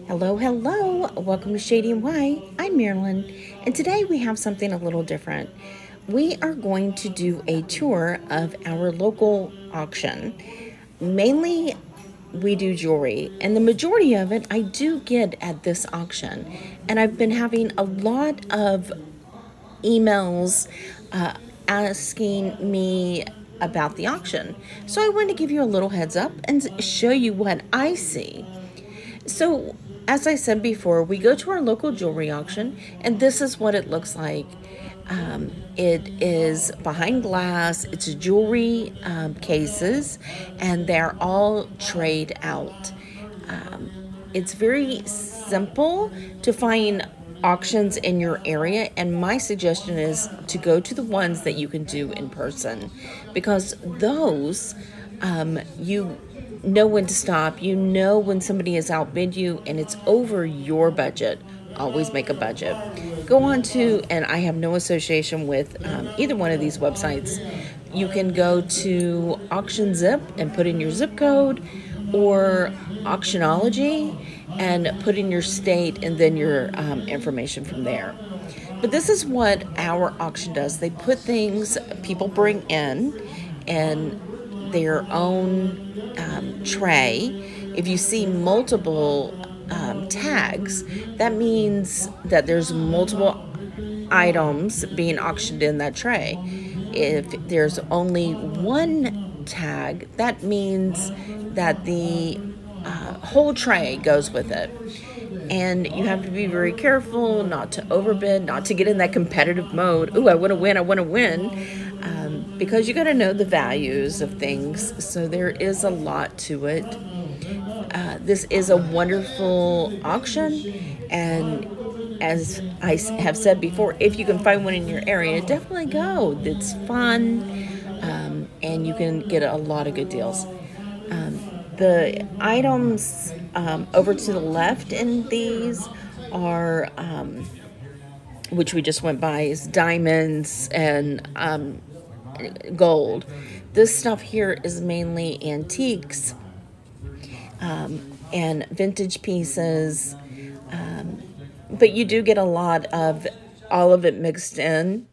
Hello, hello. Welcome to Shady and White. I'm Marilyn, and today we have something a little different. We are going to do a tour of our local auction. Mainly, we do jewelry, and the majority of it I do get at this auction. And I've been having a lot of emails asking me about the auction. So I wanted to give you a little heads up and show you what I see. So, as I said before, we go to our local jewelry auction, and this is what it looks like. It is behind glass, it's jewelry cases, and they're all trade out. It's very simple to find auctions in your area, and my suggestion is to go to the ones that you can do in person, because those you know when to stop, you know when somebody has outbid you and it's over your budget. Always make a budget. Go on to, and I have no association with either one of these websites. You can go to Auction Zip and put in your zip code, or Auctionology and put in your state and then your information from there. But this is what our auction does. They put things people bring in and their own tray. If you see multiple tags, that means that there's multiple items being auctioned in that tray. If there's only one tag, that means that the whole tray goes with it. And you have to be very careful not to overbid, not to get in that competitive mode. Ooh, I want to win, I want to win. Because you got to know the values of things. So there is a lot to it. This is a wonderful auction. And as I have said before, if you can find one in your area, definitely go. It's fun. And you can get a lot of good deals. The items over to the left in these are, which we just went by, is diamonds and gold. This stuff here is mainly antiques and vintage pieces, but you do get a lot of all of it mixed in.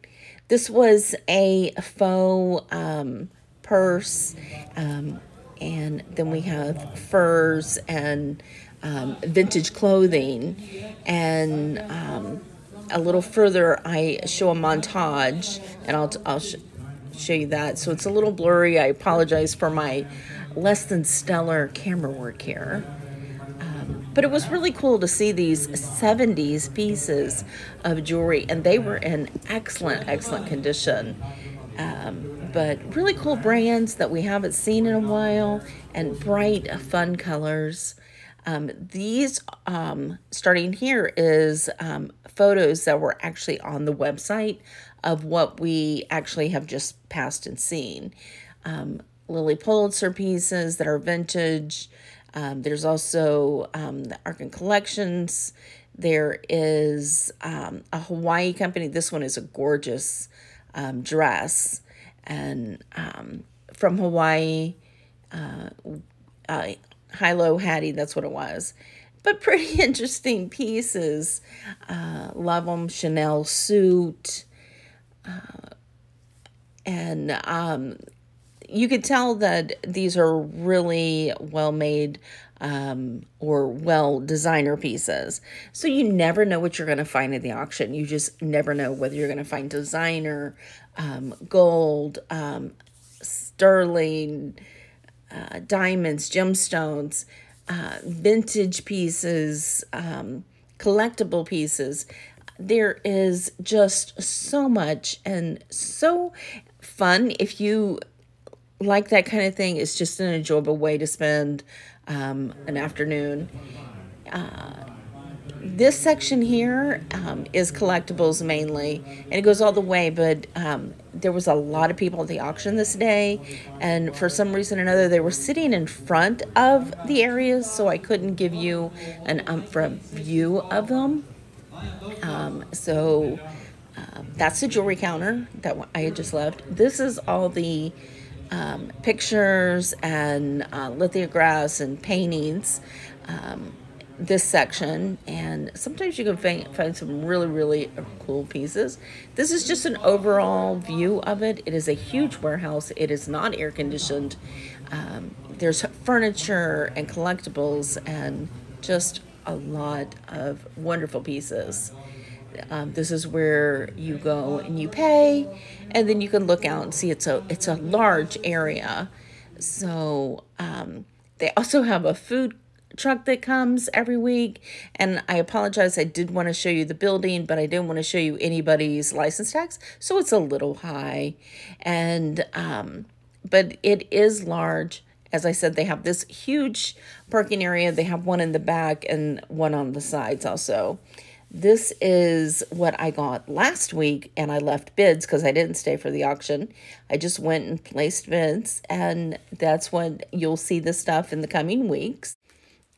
This was a faux purse, and then we have furs and vintage clothing, and a little further I show a montage, and I'll show you that. So it's a little blurry. I apologize for my less than stellar camera work here. But it was really cool to see these 70s pieces of jewelry, and they were in excellent condition. But really cool brands that we haven't seen in a while, and bright, fun colors. These, starting here, is photos that were actually on the website of what we actually have just passed and seen. Lily Pulitzer pieces that are vintage. There's also the Arkin Collections. There is a Hawaii company. This one is a gorgeous dress, and from Hawaii, Hilo Hattie, that's what it was. But pretty interesting pieces. Love them. Chanel suit. And you could tell that these are really well-made or well-designer pieces. So you never know what you're going to find at the auction. You just never know whether you're going to find designer, gold, sterling, diamonds, gemstones, vintage pieces, collectible pieces. There is just so much, and so fun. If you like that kind of thing, it's just an enjoyable way to spend an afternoon. This section here is collectibles mainly, and it goes all the way, but there was a lot of people at the auction this day, and for some reason or another, they were sitting in front of the areas, so I couldn't give you an upfront view of them. That's the jewelry counter that I had just left. This is all the pictures and lithographs and paintings. this section, and sometimes you can find some really cool pieces. This is just an overall view of it. It is a huge warehouse. It is not air conditioned. There's furniture and collectibles and just a lot of wonderful pieces. This is where you go and you pay, and then you can look out and see it's a large area. So they also have a food truck that comes every week. And I apologize, I did want to show you the building, but I didn't want to show you anybody's license tax, so it's a little high. And but it is large. As I said, they have this huge parking area. They have one in the back and one on the sides also. This is what I got last week, and I left bids because I didn't stay for the auction. I just went and placed bids, and that's what you'll see the stuff in the coming weeks.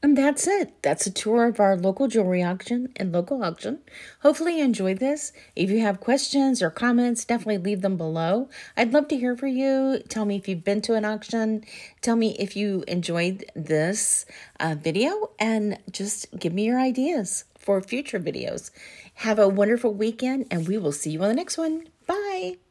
And that's it. That's a tour of our local jewelry auction and local auction. Hopefully you enjoyed this. If you have questions or comments, definitely leave them below. I'd love to hear from you. Tell me if you've been to an auction. Tell me if you enjoyed this video, and just give me your ideas for future videos. Have a wonderful weekend, and we will see you on the next one. Bye.